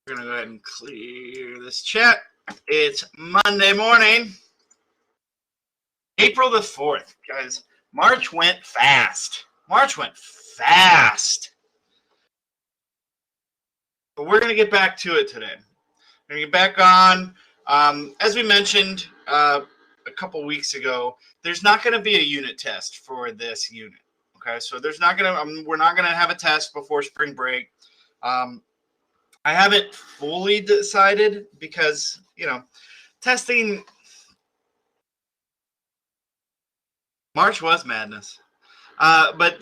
We're going to go ahead and clear this chat. It's Monday morning, April the 4th. Guys, March went fast. But we're going to get back to it today. We're going to get back on. As we mentioned a couple weeks ago, there's not going to be a unit test for this unit. Okay, so there's not going to. We're not going to have a test before spring break. I haven't fully decided because, testing. March was madness. But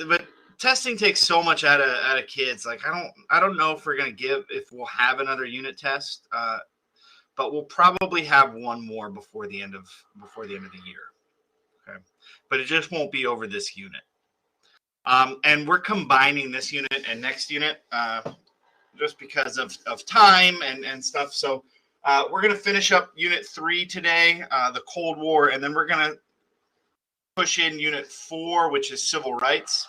testing takes so much out of kids. Like I don't know if we'll have another unit test. But we'll probably have one more before the end of the year. Okay, but it just won't be over this unit. And we're combining this unit and next unit just because of time and stuff. So we're going to finish up Unit 3 today, the Cold War, and then we're going to push in Unit 4, which is Civil Rights.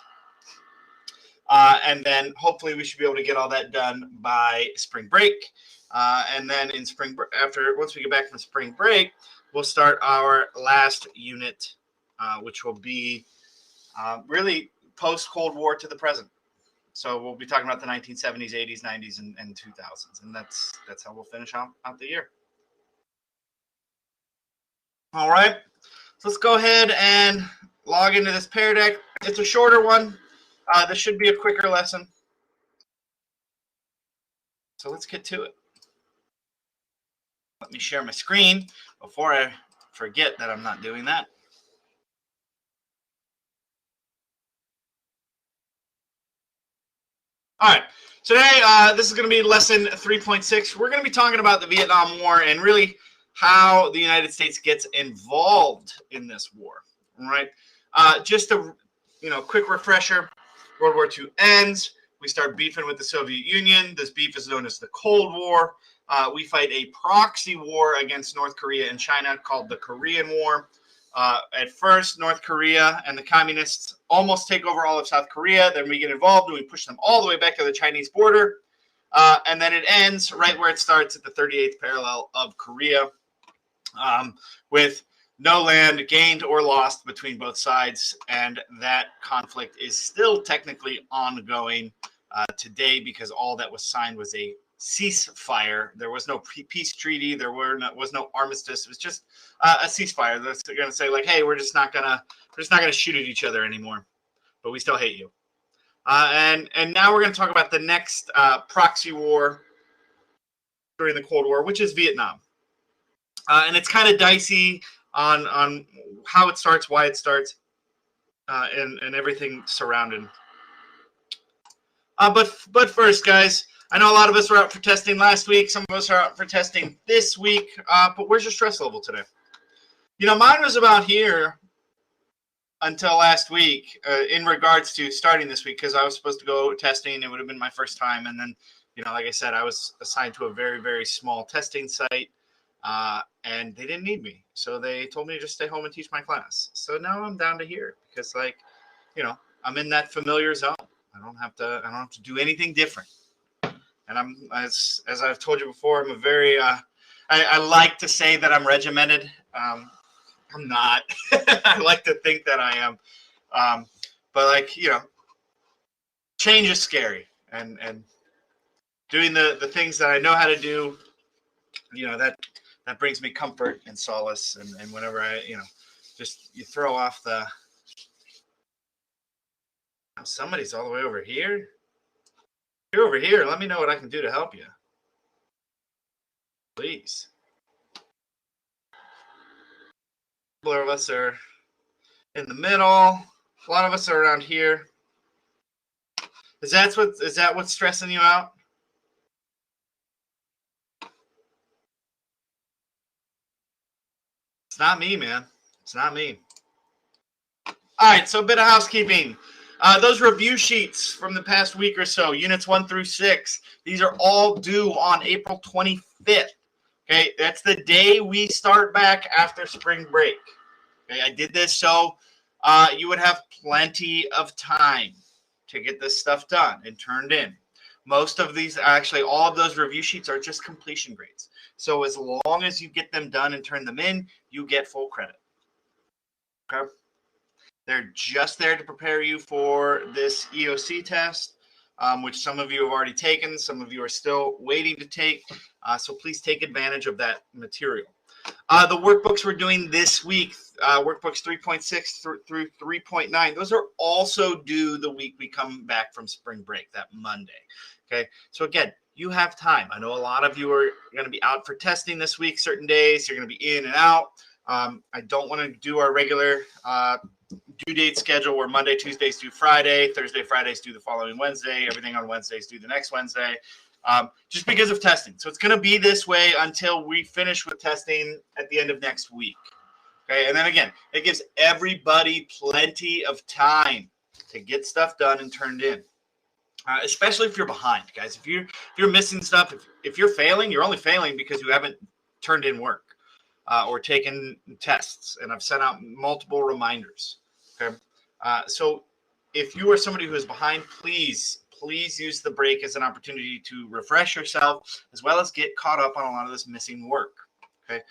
And then hopefully we should be able to get all that done by spring break. And then in once we get back from spring break, we'll start our last unit, which will be really post-Cold War to the present. So we'll be talking about the 1970s, 80s, 90s, and 2000s, and that's how we'll finish out the year. All right, so let's go ahead and log into this Pear Deck. It's a shorter one. This should be a quicker lesson. So let's get to it. Let me share my screen before I forget that I'm not doing that. All right, today this is going to be lesson 3.6. We're going to be talking about the Vietnam War and really how the United States gets involved in this war. All right, just a quick refresher. World War II ends. We start beefing with the Soviet Union. This beef is known as the Cold War. We fight a proxy war against North Korea and China called the Korean War. At first, North Korea and the communists almost take over all of South Korea. Then we get involved and we push them all the way back to the Chinese border. And then it ends right where it starts at the 38th parallel of Korea, with no land gained or lost between both sides. And that conflict is still technically ongoing today because all that was signed was a ceasefire. There was no peace treaty. There was no armistice. It was just a ceasefire. They're going to say like, hey, we're just not gonna shoot at each other anymore, but we still hate you. And now we're going to talk about the next proxy war during the Cold War, which is Vietnam. And it's kind of dicey on how it starts, why it starts, and everything surrounding. But first, guys, I know a lot of us were out for testing last week. Some of us are out for testing this week. But where's your stress level today? Mine was about here until last week in regards to starting this week because I was supposed to go testing. It would have been my first time. And then, like I said, I was assigned to a very, very small testing site. And they didn't need me. So they told me to just stay home and teach my class. So now I'm down to here because, I'm in that familiar zone. I don't have to do anything different. And I'm, as I've told you before, I'm a very, I like to say that I'm regimented. I'm not. I like to think that I am. But change is scary. And doing the things that I know how to do, that brings me comfort and solace. And whenever I, you throw off the, somebody's all the way over here. You're over here. Let me know what I can do to help you. Please. A couple of us are in the middle. A lot of us are around here. Is that what's stressing you out? It's not me, man. It's not me. All right, so a bit of housekeeping. Those review sheets from the past week or so, units 1 through 6, these are all due on April 25th. Okay, that's the day we start back after spring break. Okay, I did this so you would have plenty of time to get this stuff done and turned in. Most of these, actually all of those review sheets are just completion grades. So as long as you get them done and turn them in, you get full credit. Okay. They're just there to prepare you for this EOC test, which some of you have already taken. Some of you are still waiting to take. So please take advantage of that material. The workbooks we're doing this week, workbooks 3.6 through 3.9, those are also due the week we come back from spring break, that Monday. Okay, so again, you have time. I know a lot of you are going to be out for testing this week, certain days. You're going to be in and out. I don't want to do our regular due date schedule where Monday, Tuesdays due Friday, Thursday, Fridays due the following Wednesday, everything on Wednesdays due the next Wednesday, just because of testing. So it's going to be this way until we finish with testing at the end of next week. Okay, and then again, it gives everybody plenty of time to get stuff done and turned in. Especially if you're behind, guys. If you're missing stuff, if you're failing, you're only failing because you haven't turned in work or taken tests. And I've sent out multiple reminders. Okay, so if you are somebody who is behind, please use the break as an opportunity to refresh yourself as well as get caught up on a lot of this missing work. Okay,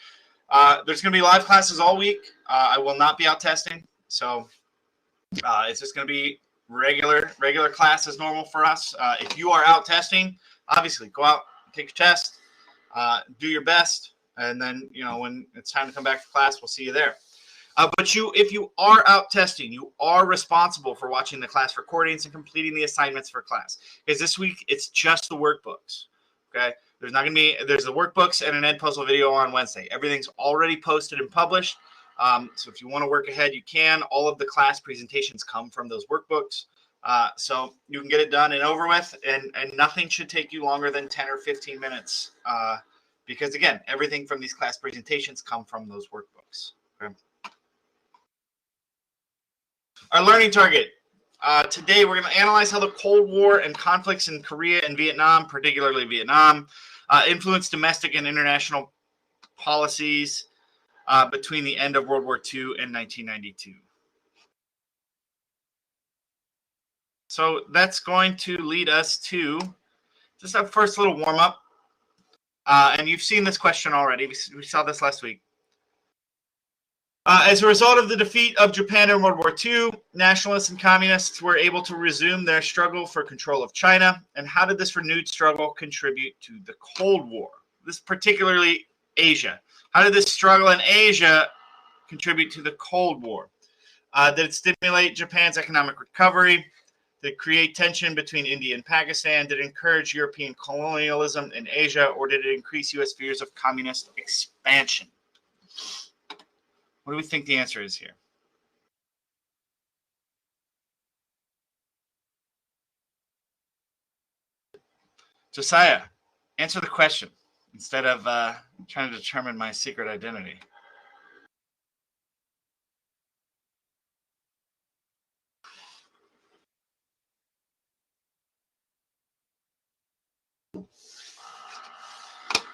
there's going to be live classes all week. I will not be out testing, so it's just going to be regular class as normal for us. If you are out testing, obviously go out, take your test, do your best, and then when it's time to come back to class, we'll see you there. But if you are out testing, you are responsible for watching the class recordings and completing the assignments for class. Because this week it's just the workbooks. Okay, there's the workbooks and an Edpuzzle video on Wednesday. Everything's already posted and published. So if you want to work ahead, you can. All of the class presentations come from those workbooks. So you can get it done and over with, and nothing should take you longer than 10 or 15 minutes. Because again, everything from these class presentations come from those workbooks. Okay. Our learning target. Today we're going to analyze how the Cold War and conflicts in Korea and Vietnam, particularly Vietnam, influenced domestic and international policies between the end of World War II and 1992. So that's going to lead us to just our first little warm-up. And you've seen this question already. We saw this last week. As a result of the defeat of Japan in World War II, nationalists and communists were able to resume their struggle for control of China. And how did this renewed struggle contribute to the Cold War? This particularly Asia. How did this struggle in Asia contribute to the Cold War? Did it stimulate Japan's economic recovery? Did it create tension between India and Pakistan? Did it encourage European colonialism in Asia? Or did it increase U.S. fears of communist expansion? What do we think the answer is here? Josiah, answer the question instead of trying to determine my secret identity.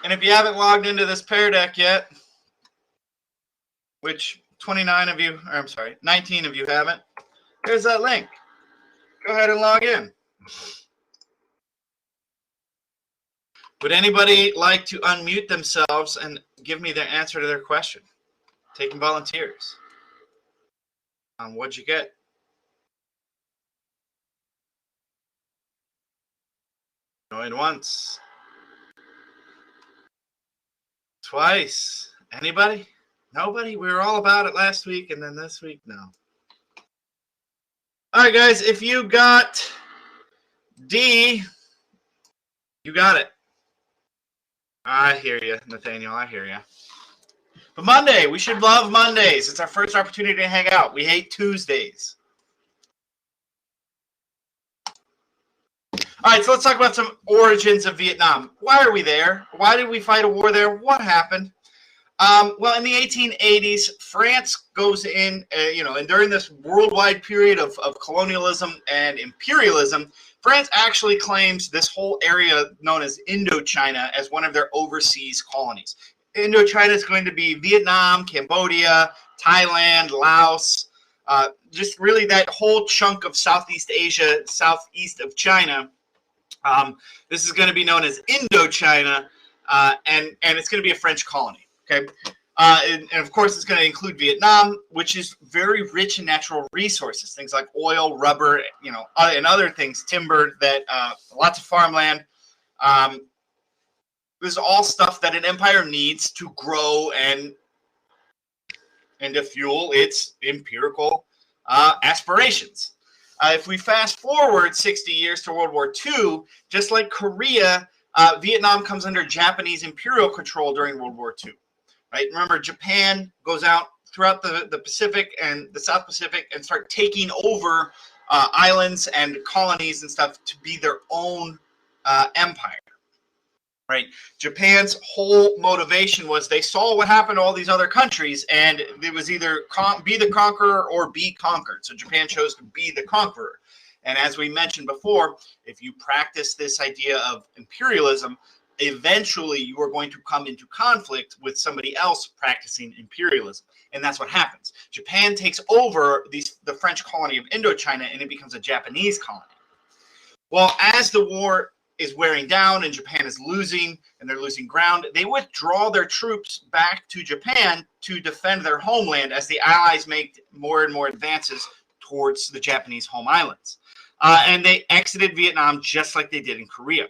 And if you haven't logged into this Pear Deck yet, which 19 of you haven't, there's that link. Go ahead and log in. Would anybody like to unmute themselves and give me their answer to their question? Taking volunteers. What'd you get? Going once. Twice. Anybody? Nobody? We were all about it last week, and then this week, no. All right, guys, if you got D, you got it. I hear you, Nathaniel. I hear you. But Monday, we should love Mondays. It's our first opportunity to hang out. We hate Tuesdays. All right, so let's talk about some origins of Vietnam. Why are we there? Why did we fight a war there? What happened? Well, in the 1880s, France goes in, and during this worldwide period of colonialism and imperialism, France actually claims this whole area known as Indochina as one of their overseas colonies. Indochina is going to be Vietnam, Cambodia, Thailand, Laos, just really that whole chunk of Southeast Asia, southeast of China, This is going to be known as Indochina, and it's going to be a French colony. Okay, and of course it's going to include Vietnam, which is very rich in natural resources, things like oil, rubber, and other things, timber, that lots of farmland. This is all stuff that an empire needs to grow and to fuel its empirical aspirations. If we fast forward 60 years to World War II, just like Korea, Vietnam comes under Japanese imperial control during World War II. Right? Remember, Japan goes out throughout the Pacific and the South Pacific and start taking over islands and colonies and stuff to be their own empire. Right? Japan's whole motivation was they saw what happened to all these other countries, and it was either be the conqueror or be conquered. So Japan chose to be the conqueror. And as we mentioned before, if you practice this idea of imperialism, eventually you are going to come into conflict with somebody else practicing imperialism. And that's what happens. Japan takes over the French colony of Indochina, and it becomes a Japanese colony. Well, as the war is wearing down and Japan is losing and they're losing ground, they withdraw their troops back to Japan to defend their homeland as the Allies make more and more advances towards the Japanese home islands. And they exited Vietnam just like they did in Korea.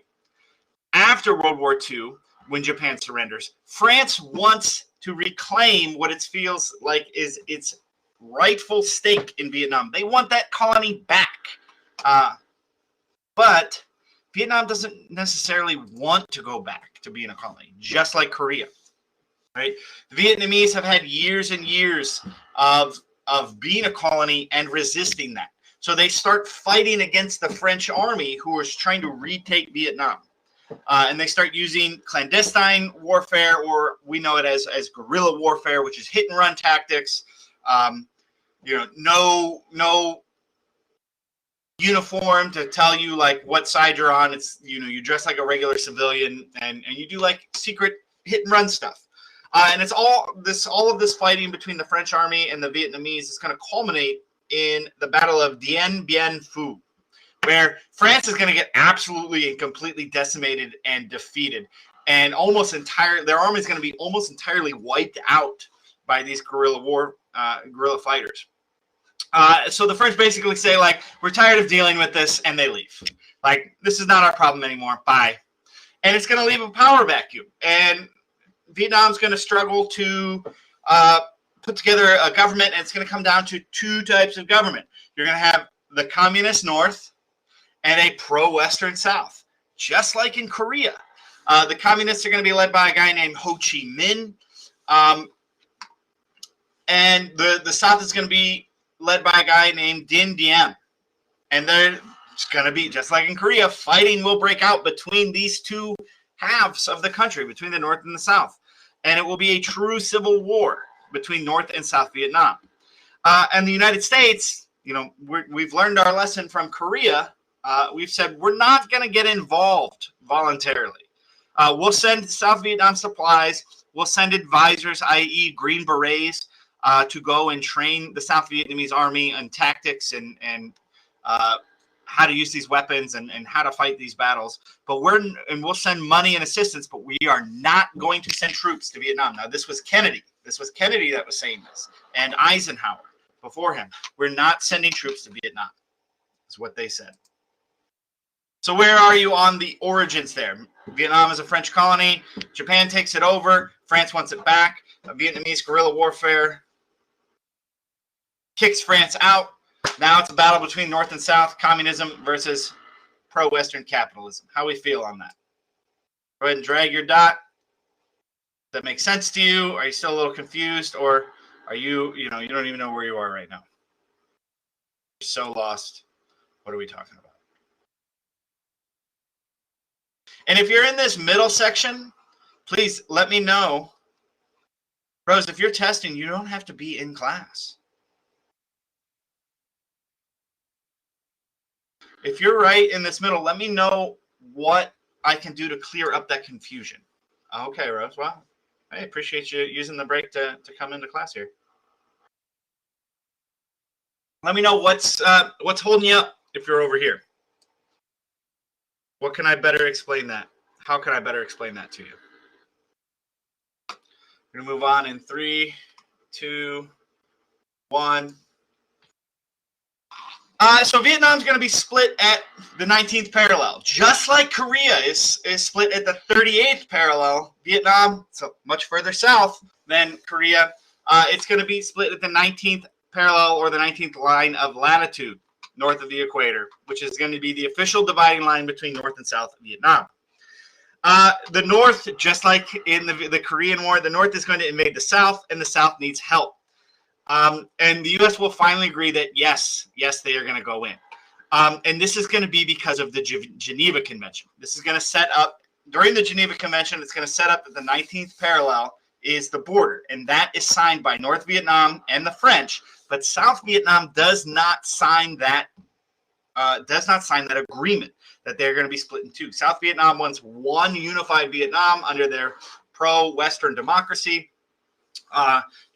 After World War II, when Japan surrenders, France wants to reclaim what it feels like is its rightful stake in Vietnam. They want that colony back. But Vietnam doesn't necessarily want to go back to being a colony, just like Korea. Right? The Vietnamese have had years and years of being a colony and resisting that. So they start fighting against the French army who is trying to retake Vietnam. And they start using clandestine warfare, or we know it as guerrilla warfare, which is hit and run tactics. No uniform to tell you like what side you're on. It's you dress like a regular civilian and you do like secret hit and run stuff. And it's all of this fighting between the French army and the Vietnamese is going to culminate in the Battle of Dien Bien Phu, where France is going to get absolutely and completely decimated and defeated, and their army is going to be almost entirely wiped out by these guerrilla fighters. So the French basically say, like, we're tired of dealing with this, and they leave. Like, this is not our problem anymore. Bye. And it's going to leave a power vacuum, and Vietnam's going to struggle to put together a government, and it's going to come down to two types of government. You're going to have the communist North and a pro-Western South, just like in Korea. The communists are going to be led by a guy named Ho Chi Minh, and the South is going to be led by a guy named Dinh Diem. And there's going to be, just like in Korea, fighting will break out between these two halves of the country, between the North and the South. And it will be a true civil war between North and South Vietnam. And the United States, we've learned our lesson from Korea. We've said we're not going to get involved voluntarily. We'll send South Vietnam supplies. We'll send advisors, i.e. Green Berets, to go and train the South Vietnamese army on tactics and how to use these weapons and how to fight these battles. But we'll send money and assistance, but we are not going to send troops to Vietnam. Now, this was Kennedy. This was Kennedy that was saying this, and Eisenhower before him. We're not sending troops to Vietnam, is what they said. So where are you on the origins there? Vietnam is a French colony. Japan takes it over. France wants it back. Vietnamese guerrilla warfare kicks France out. Now it's a battle between North and South, communism versus pro-Western capitalism. How we feel on that? Go ahead and drag your dot. Does that make sense to you? Are you still a little confused? Or are you don't even know where you are right now? You're so lost. What are we talking about? And if you're in this middle section, please let me know. Rose, if you're testing, you don't have to be in class. If you're right in this middle, let me know what I can do to clear up that confusion. Okay, Rose. Well, I appreciate you using the break to come into class here. Let me know what's holding you up if you're over here. What can I better explain that? How can I better explain that to you? We're going to move on in 3, 2, 1. So Vietnam's going to be split at the 19th parallel. Just like Korea is split at the 38th parallel, Vietnam, so much further south than Korea, it's going to be split at the 19th parallel or the 19th line of latitude north of the equator, which is going to be the official dividing line between North and South Vietnam. The North, just like in the Korean War, the North is going to invade the South, and the South needs help. And the U.S. will finally agree that, yes, they are going to go in. And this is going to be because of the Geneva Convention. This is going to set up, during the Geneva Convention, it's going to set up that the 19th parallel is the border. And that is signed by North Vietnam and the French. But South Vietnam does not sign that agreement that they're going to be split in two. South Vietnam wants one unified Vietnam under their pro-Western democracy.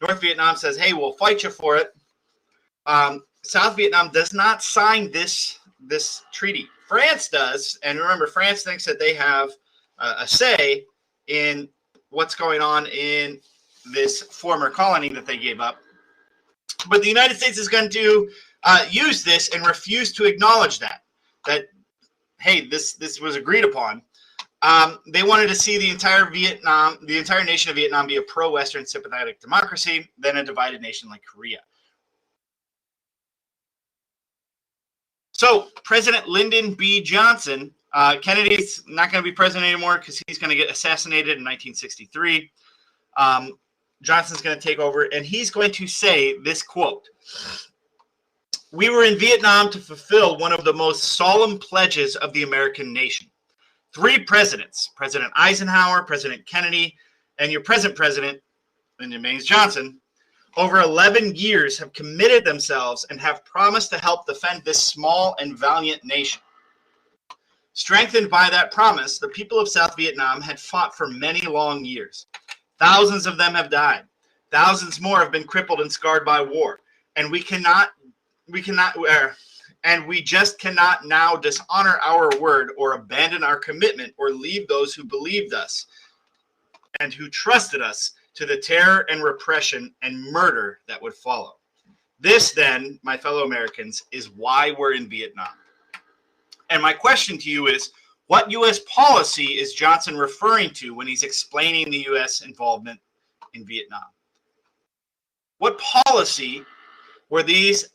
North Vietnam says, hey, we'll fight you for it. South Vietnam does not sign this treaty. France does, and remember, France thinks that they have a say in what's going on in this former colony that they gave up. But the United States is going to use this and refuse to acknowledge that hey, this was agreed upon. They wanted to see the entire nation of Vietnam be a pro-Western sympathetic democracy, then a divided nation like Korea. So President Lyndon B. Johnson, Kennedy's not going to be president anymore because he's going to get assassinated in 1963. Johnson's going to take over, and he's going to say this quote: "We were in Vietnam to fulfill one of the most solemn pledges of the American nation. 3 presidents, President Eisenhower, President Kennedy, and your present president, Lyndon Baines Johnson, over 11 years have committed themselves and have promised to help defend this small and valiant nation. Strengthened by that promise, the people of South Vietnam had fought for many long years. Thousands of them have died. Thousands more have been crippled and scarred by war. And we just cannot now dishonor our word or abandon our commitment or leave those who believed us and who trusted us to the terror and repression and murder that would follow. This, then, my fellow Americans, is why we're in Vietnam." And my question to you is, what U.S. policy is Johnson referring to when he's explaining the U.S. involvement in Vietnam? What policy were these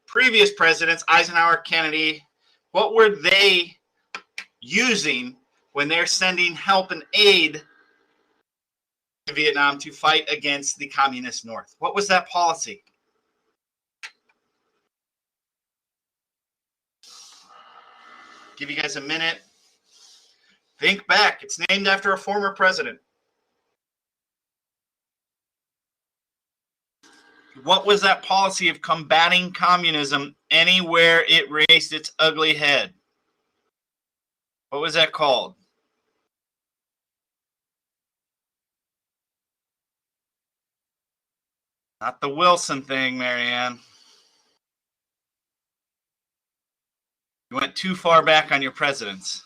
previous presidents, Eisenhower, Kennedy, what were they using when they're sending help and aid to Vietnam to fight against the communist North? What was that policy? Give you guys a minute. Think back. It's named after a former president. What was that policy of combating communism anywhere it raised its ugly head? What was that called? Not the Wilson thing, Marianne. You went too far back on your presidents.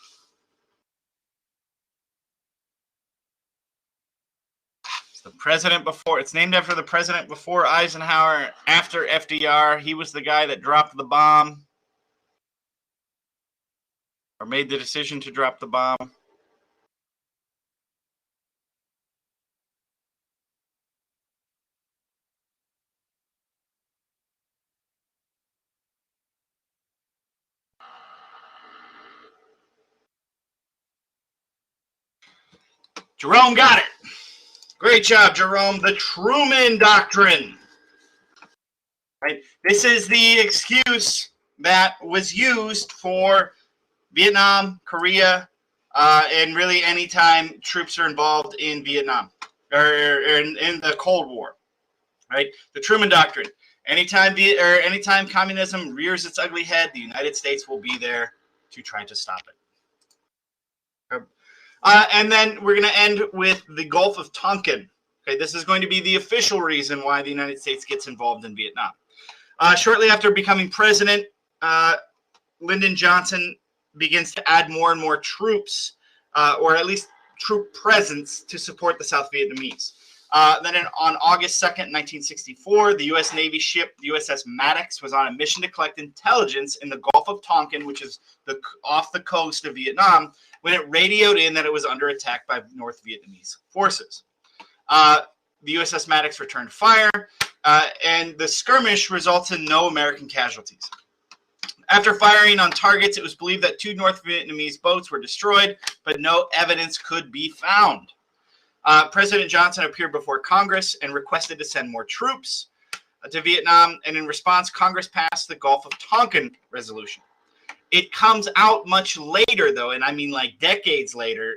The president before, it's named after the president before Eisenhower, after FDR. He was the guy that dropped the bomb or made the decision to drop the bomb. Jerome got it. Great job, Jerome. The Truman Doctrine. Right? This is the excuse that was used for Vietnam, Korea, and really any time troops are involved in Vietnam or in the Cold War. Right? The Truman Doctrine. Anytime communism rears its ugly head, the United States will be there to try to stop it. And then we're going to end with the Gulf of Tonkin. Okay, this is going to be the official reason why the United States gets involved in Vietnam. Shortly after becoming president, Lyndon Johnson begins to add more and more troops, or at least troop presence, to support the South Vietnamese. On August 2nd, 1964, the U.S. Navy ship USS Maddox was on a mission to collect intelligence in the Gulf of Tonkin, which is off the coast of Vietnam, when it radioed in that it was under attack by North Vietnamese forces. The USS Maddox returned fire, and the skirmish results in no American casualties. After firing on targets, it was believed that 2 North Vietnamese boats were destroyed, but no evidence could be found. President Johnson appeared before Congress and requested to send more troops to Vietnam, and in response, Congress passed the Gulf of Tonkin resolution. It comes out much later, though, and I mean like decades later,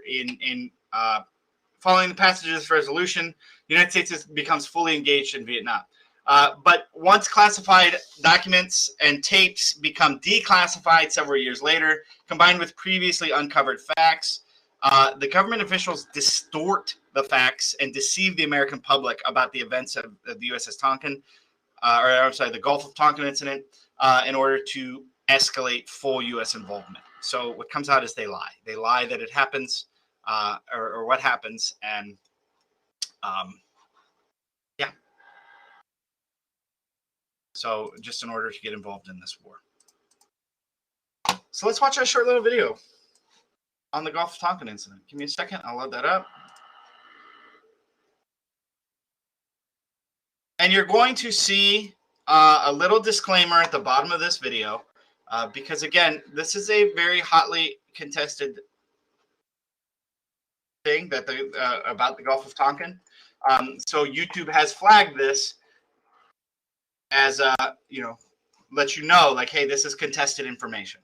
following the passage of this resolution, the United States becomes fully engaged in Vietnam. But once classified documents and tapes become declassified several years later, combined with previously uncovered facts, the government officials distort the facts and deceive the American public about the events of the USS Tonkin, the Gulf of Tonkin incident, in order to escalate full U.S. involvement. So what comes out is they lie. They lie that it happens, or what happens, and yeah. So just in order to get involved in this war. So let's watch a short little video on the Gulf of Tonkin incident. Give me a second. I'll load that up. And you're going to see a little disclaimer at the bottom of this video, because, again, this is a very hotly contested thing that about the Gulf of Tonkin. So YouTube has flagged this as, let you know, like, hey, this is contested information.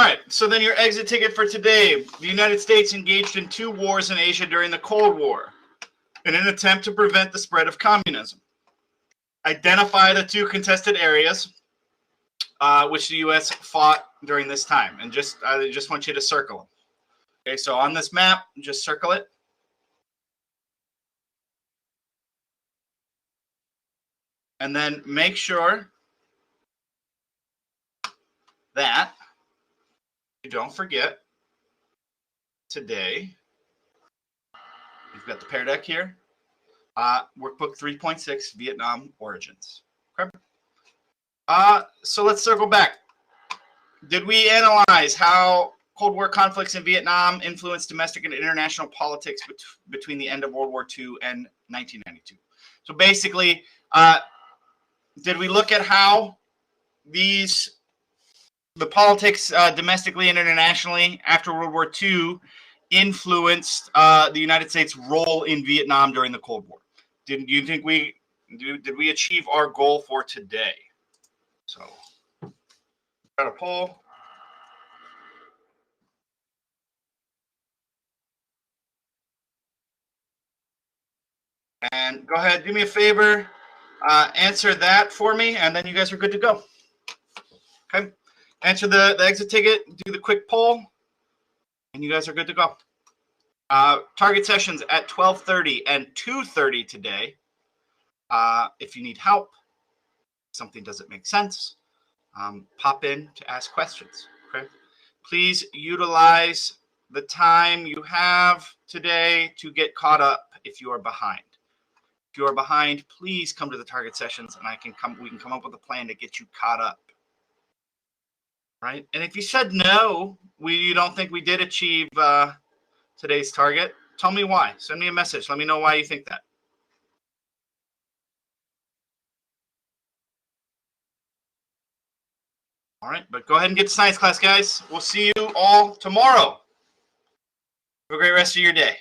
All right, so then your exit ticket for today. The United States engaged in 2 wars in Asia during the Cold War in an attempt to prevent the spread of communism. Identify the 2 contested areas which the U.S. fought during this time. And I just want you to circle them. Okay, so on this map, just circle it. And then make sure that you don't forget today, you've got the Pear Deck here, workbook 3.6, Vietnam Origins. Okay. So let's circle back. Did we analyze how Cold War conflicts in Vietnam influenced domestic and international politics between the end of World War II and 1992? So basically, did we look at how the politics domestically and internationally after World War II influenced the United States' role in Vietnam during the Cold War? Did we achieve our goal for today? So, got a poll. And go ahead, do me a favor, answer that for me, and then you guys are good to go. Okay, answer the exit ticket, do the quick poll, and you guys are good to go. Target sessions at 12:30 and 2:30 today. If you need help, something doesn't make sense, pop in to ask questions. Okay, please utilize the time you have today to get caught up if you are behind. If you are behind, please come to the target sessions, and we can come up with a plan to get you caught up. Right? And if you said no, you don't think we did achieve today's target, tell me why. Send me a message. Let me know why you think that. All right, but go ahead and get to science class, guys. We'll see you all tomorrow. Have a great rest of your day.